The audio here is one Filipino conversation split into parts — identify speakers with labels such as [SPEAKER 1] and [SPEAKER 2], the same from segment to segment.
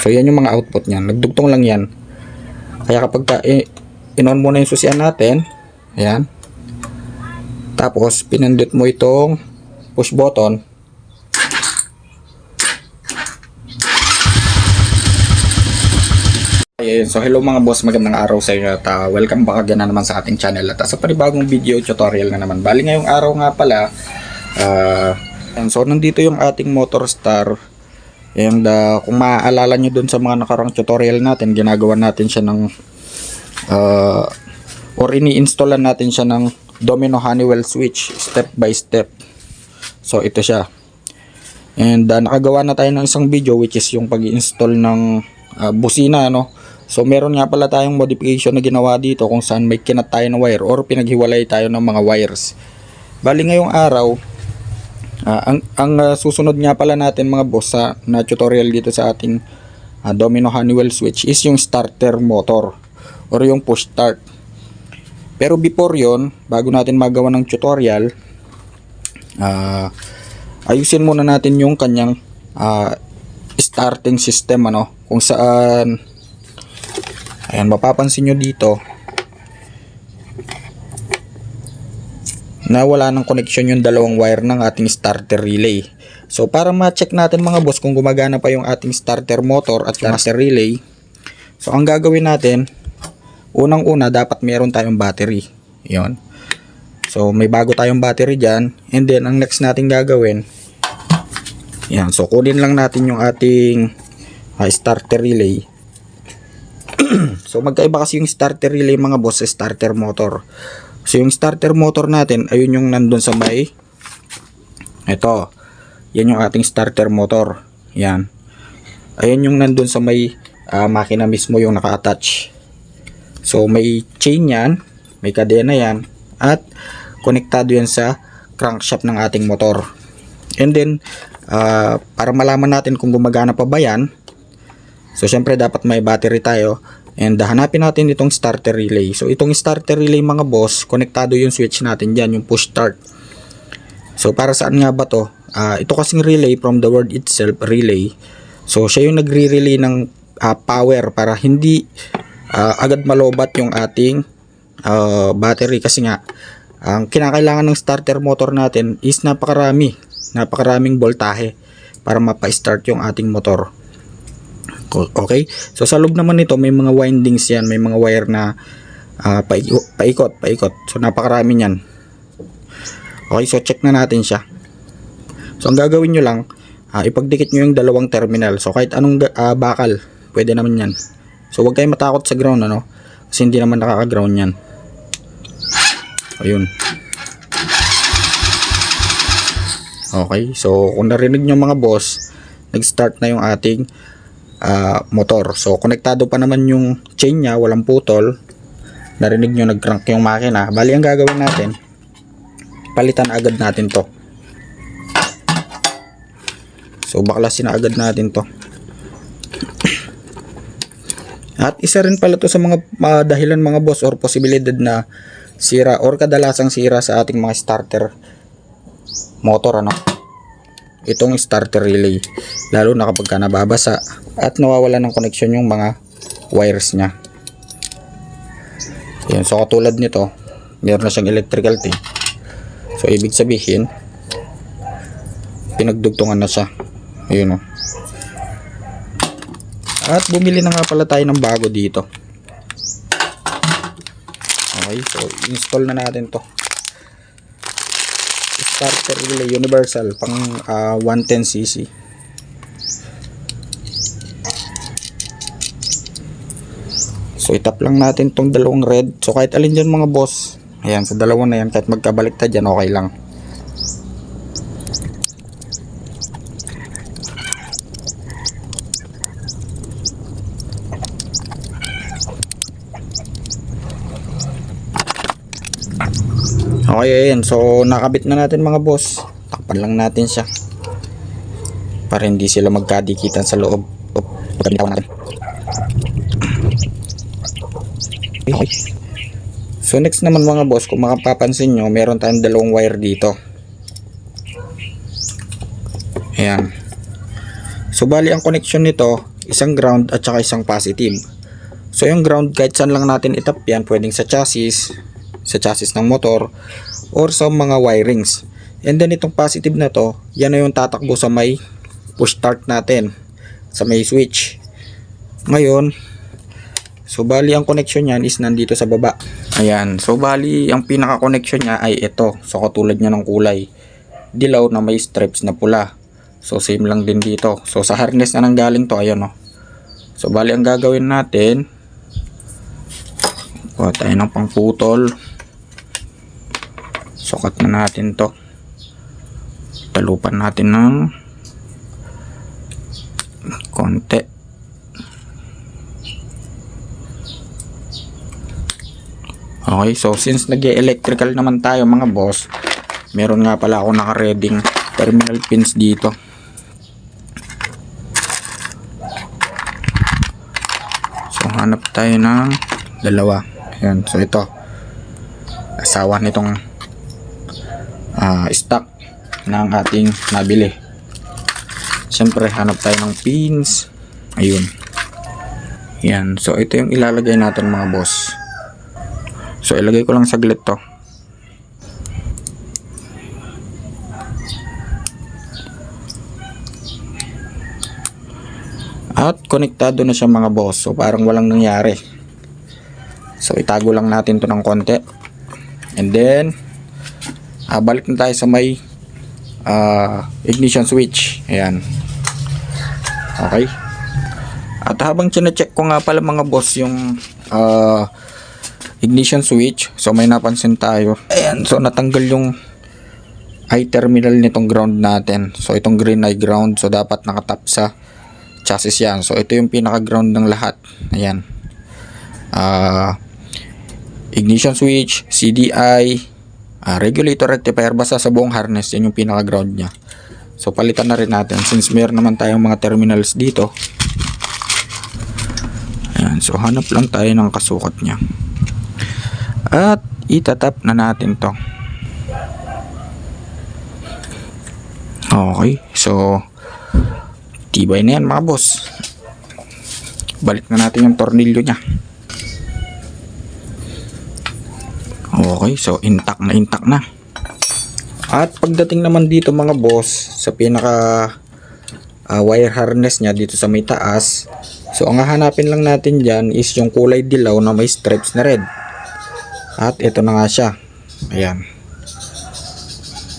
[SPEAKER 1] So yan yung mga output niyan. Nagdugtong lang yan. Kaya kapag in-on mo na yung susian natin, ayan. Tapos pinindot mo itong push button. Ayan. So hello mga boss, magandang araw sa inyo at welcome back again na naman sa ating channel at sa panibagong video tutorial na naman. Bali ngayong araw nga pala, so nandito yung ating motor star. And kung maaalala nyo dun sa mga nakarang tutorial natin, ginagawa natin siya ng or ini-installan natin siya ng Domino Honeywell switch step by step. So ito siya. And nakagawa na tayo ng isang video which is yung pag-install ng busina, no? So meron nga pala tayong modification na ginawa dito kung saan may kinat tayo ng wire or pinaghiwalay tayo ng mga wires. Bali ngayong araw, ang susunod nga pala natin mga boss na tutorial dito sa ating Domino Honeywell switch is yung starter motor or yung push start. Pero before yon, bago natin magawa ng tutorial, ayusin muna natin yung kanyang starting system, ano, kung saan ayan, mapapansin nyo dito na wala ng connection yung dalawang wire ng ating starter relay. So para ma-check natin mga boss kung gumagana pa yung ating starter motor at master relay, so ang gagawin natin, unang-una dapat meron tayong battery. Yon. So may bago tayong battery dyan, and then ang next natin gagawin, yan, so kunin lang natin yung ating starter relay. So magkaiba kasi yung starter relay mga boss sa starter motor. So yung starter motor natin, ayun yung nandun sa may, ito, yan yung ating starter motor, yan, ayun yung nandun sa may makina mismo yung naka-attach. So may chain yan, may kadena yan, at konektado yan sa crankshaft ng ating motor. And then para malaman natin kung gumagana pa ba yan, so syempre dapat may battery tayo. And hanapin natin itong starter relay. So itong starter relay mga boss, konektado yung switch natin dyan, yung push start. So para saan nga ba to? Ito kasing relay, from the word itself, relay. So siya yung nagre-relay ng power para hindi agad malobat yung ating battery. Kasi nga, ang kinakailangan ng starter motor natin is napakaraming voltahe para mapa-start yung ating motor. Okay, so sa loob naman nito may mga windings yan, may mga wire na paikot. So napakarami niyan. Okay, so check na natin siya. So ang gagawin nyo lang, ipagdikit nyo yung dalawang terminal. So kahit anong bakal, pwede naman yan. So huwag kayong matakot sa ground, ano, kasi hindi naman nakaka-ground yan. Ayun. Okay, so kung narinig nyo mga boss, nag-start na yung ating motor. So konektado pa naman yung chain nya, walang putol. Narinig nyo nag-crank yung makina. Bali ang gagawin natin, palitan agad natin to. So baklasin na agad natin to. At isa rin pala to sa mga dahilan mga boss or posibilidad na sira or kadalasang sira sa ating mga starter motor, ano, itong starter relay, lalo na kapag nababasa at nawawala ng connection yung mga wires nya. Yan, so katulad nito, meron na siyang electrical tape. So ibig sabihin, pinagdugtungan na siya. Ayun, oh. At bumili na nga pala tayo ng bago dito. Okay, so install na natin to. Starter relay universal pang 110cc. So itap lang natin tong dalawang red. So kahit alin dyan mga boss, ayan, sa dalawa na yan, kahit magkabaliktad dyan, okay lang. Okay, ayan. So nakabit na natin mga boss. Takpan lang natin siya para hindi sila magkadikitan sa loob. Okay. So next naman mga boss, kung makapapansin nyo, meron tayong dalawang wire dito. Ayan. So bali ang connection nito isang ground at saka isang positive. So yung ground kahit saan lang natin itap yan, pwedeng sa chassis ng motor or sa mga wirings. And then itong positive na to, yan na yung tatakbo sa may push start natin, sa may switch. Ngayon, so bali ang connection niyan is nandito sa baba. Ayan, so bali ang pinaka connection niya ay ito. So katulad niya ng kulay dilaw na may stripes na pula. So same lang din dito. So sa harness na nanggaling to, ayun oh. So bali ang gagawin natin, kuha tayo ng pangputol. Sukat na natin to. Talupan natin ng konti. Okay, so since nag-electrical naman tayo mga boss, meron nga pala ako naka-reading terminal pins dito. So hanap tayo ng dalawa. Ayan, so ito asawa nitong stock ng ating nabili. Siyempre hanap tayo ng pins. Ayun. Yan, so ito yung ilalagay natin mga boss. So ilagay ko lang saglit to. At konektado na siya mga boss. So parang walang nangyari. So itago lang natin to ng konti. And then balik na tayo sa may ignition switch. Ayan. Okay. At habang chine-check ko nga pala mga boss yung ignition switch, so may napansin tayo. Ayan, so natanggal yung I terminal nitong ground natin. So itong green ay ground, so dapat nakatap sa chassis yan. So ito yung pinaka ground ng lahat. Ayan. Ignition switch, CDI, regulator rectifier, basta sa buong harness, yan yung pinaka ground nya. So palitan na rin natin since meron naman tayong mga terminals dito. Ayan, so hanap lang tayo ng kasukat nya. At itatap na natin to. Okay, so tibay na yan mga boss. Balik na natin yung tornilyo nya. Okay, so intact na. At pagdating naman dito mga boss, sa pinaka wire harness nya dito sa may taas, so ang hahanapin lang natin dyan is yung kulay dilaw na may stripes na red. At ito na nga siya. Ayan.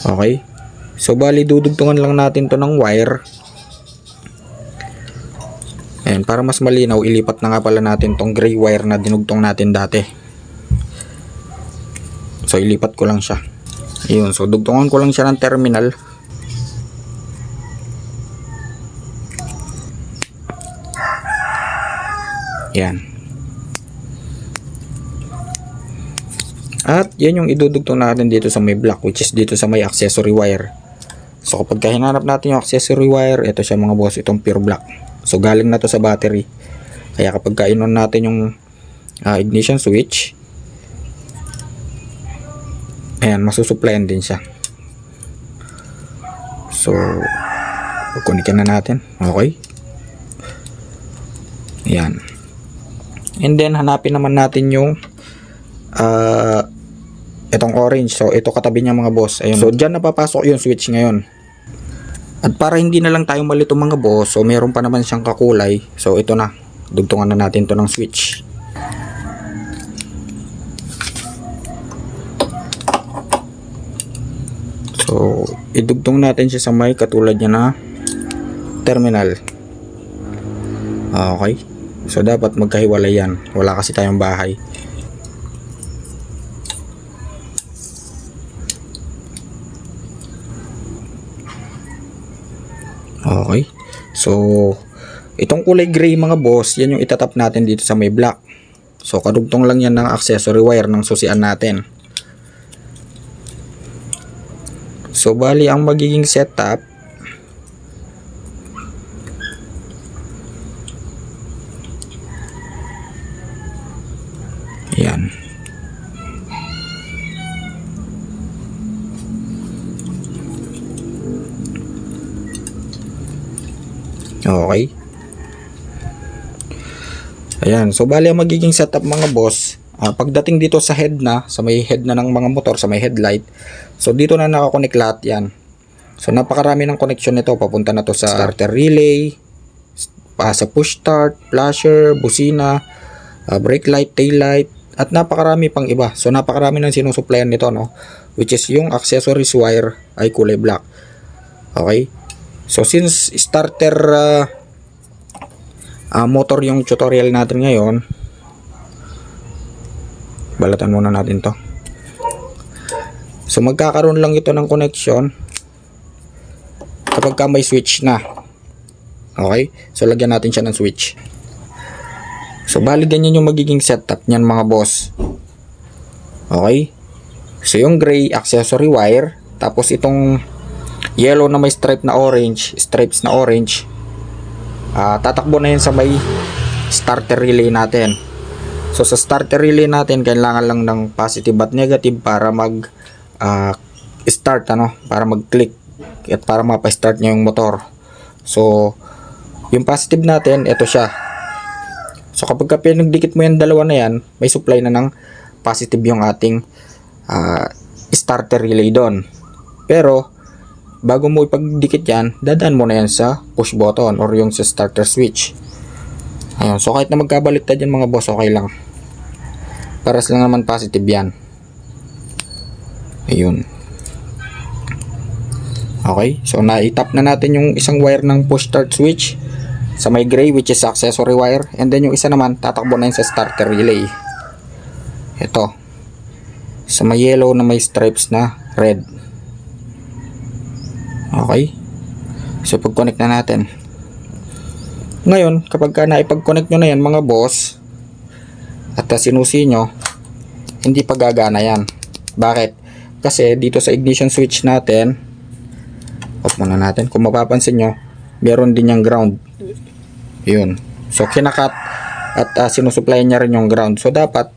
[SPEAKER 1] Okay. So bali dudugtungan lang natin to ng wire. Ayan, para mas malinaw, ilipat na nga pala natin tong gray wire na dinugtong natin dati. So ilipat ko lang siya. Ayun, so dugtungan ko lang siya ng terminal. Yan. At yan yung idudugtong natin dito sa may block, which is dito sa may accessory wire. So kapag hinanap natin yung accessory wire, ito siya mga boss, itong pure black. So galing na to sa battery. Kaya kapag kainon natin yung ignition switch, ayan, masusupplyan din siya. So kukunin na natin. Okay. Ayan. And then hanapin naman natin yung itong orange. So ito katabi niya mga boss. Ayun. So dyan napapasok yung switch ngayon. At para hindi na lang tayo malito mga boss, so meron pa naman siyang kakulay. So ito na, dugtungan na natin to ng switch. So idugtong natin siya sa may katulad niya na terminal. Okay. So dapat magkahiwalay yan. Wala kasi tayong bahay. Okay. So itong kulay gray mga boss, yan yung itatap natin dito sa may black. So kadugtong lang yan ng accessory wire ng susian natin. So bali ang magiging setup, yan. Okay. Ayan, so bali ang magiging setup mga boss, pagdating dito sa head na, sa may head na ng mga motor, sa may headlight, so dito na nakakonect lahat yan. So napakarami ng connection nito, papunta na to sa starter relay, sa push start, flasher, busina, brake light, tail light, at napakarami pang iba. So napakarami ng sinusuplayan nito, no, which is yung accessories wire ay kulay black. Okay, so since starter motor yung tutorial natin ngayon, balatan muna natin to. So magkakaroon lang ito ng connection kapag ka may switch na. Okay, so lagyan natin siya ng switch. So bali ganyan yung magiging setup niyan mga boss. Okay, so yung gray accessory wire, tapos itong yellow na may stripes na orange, tatakbo na yun sa may starter relay natin. So sa starter relay natin, kailangan lang ng positive at negative para mag start, para mag click at para mapa-start niya yung motor. So yung positive natin, ito siya. So kapag pinagdikit mo yung dalawa na yan, may supply na ng positive yung ating starter relay doon. Pero bago mo ipagdikit yan, dadaan mo na yan sa push button or yung sa starter switch. Ayun, so kahit na magkabaliktad yan mga boss, okay lang. Paras lang naman positive yan. Ayun. Okay, so na-tap na natin yung isang wire ng push start switch sa may gray, which is accessory wire, and then yung isa naman tatakbo na yun sa starter relay. Ito sa may yellow na may stripes na red. Okay, so pag-connect na natin. Ngayon, kapag ka naipag-connect nyo na yan mga boss, at sinusi nyo, hindi pa gagana yan. Bakit? Kasi dito sa ignition switch natin, off muna natin, kung mapapansin nyo, meron din yung ground. Yun, so kinakat at sinusupply niya rin yung ground. So dapat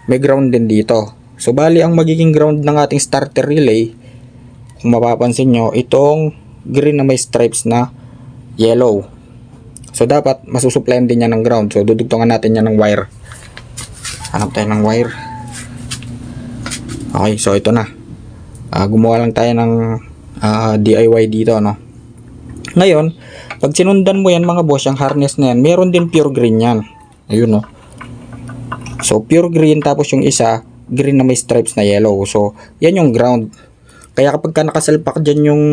[SPEAKER 1] may ground din dito. So bali ang magiging ground ng ating starter relay, kung mapapansin nyo, itong green na may stripes na yellow. So dapat masusupplyan din yan ng ground. So dudugtungan natin yan ng wire. Hanap tayo ng wire. Okay, so ito na. Gumawa lang tayo ng DIY dito, no. Ngayon, pag sinundan mo yan mga boss, yung harness na yan, meron din pure green yan. Ayun, no. So pure green, tapos yung isa green na may stripes na yellow. So yan yung ground. Kaya kapag ka nakasalpak dyan yung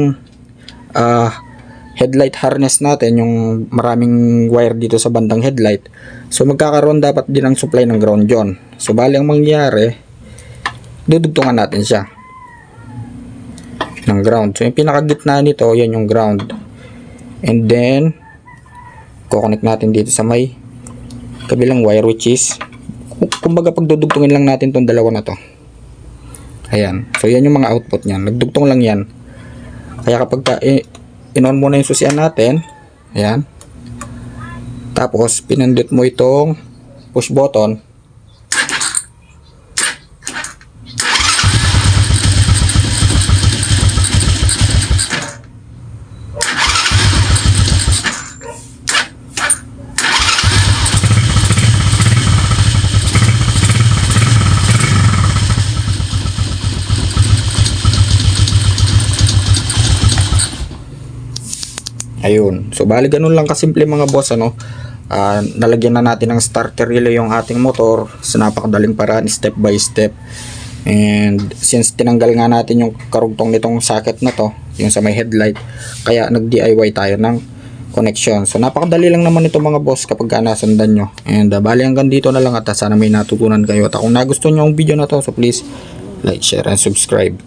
[SPEAKER 1] headlight harness natin, yung maraming wire dito sa bandang headlight, so magkakaroon dapat din ng supply ng ground dyan. So bali ang mangyayari, dudugtungan natin siya ng ground. So yung pinakagitna nito, yan yung ground. And then kukonect natin dito sa may kabilang wire, which is kumbaga pagdudugtungin lang natin tong dalawa na to. Ayan, so yan yung mga output niyan, nagdugtong lang yan. Kaya kapag in-on mo na yung susian natin, ayan, tapos pinindot mo itong push button, ayun. So bali ganun lang kasimple mga boss, nalagyan na natin ng starter relay yung ating motor sa napakadaling paraan, step by step. And since tinanggal nga natin yung karugtong nitong socket na to, yung sa may headlight, kaya nag DIY tayo ng connection. So napakadali lang naman ito mga boss kapag nasundan nyo. And bali hanggang dito na lang, at sana may natutunan kayo. At kung nagustuhan nyo ang video na to, so please like, share, and subscribe.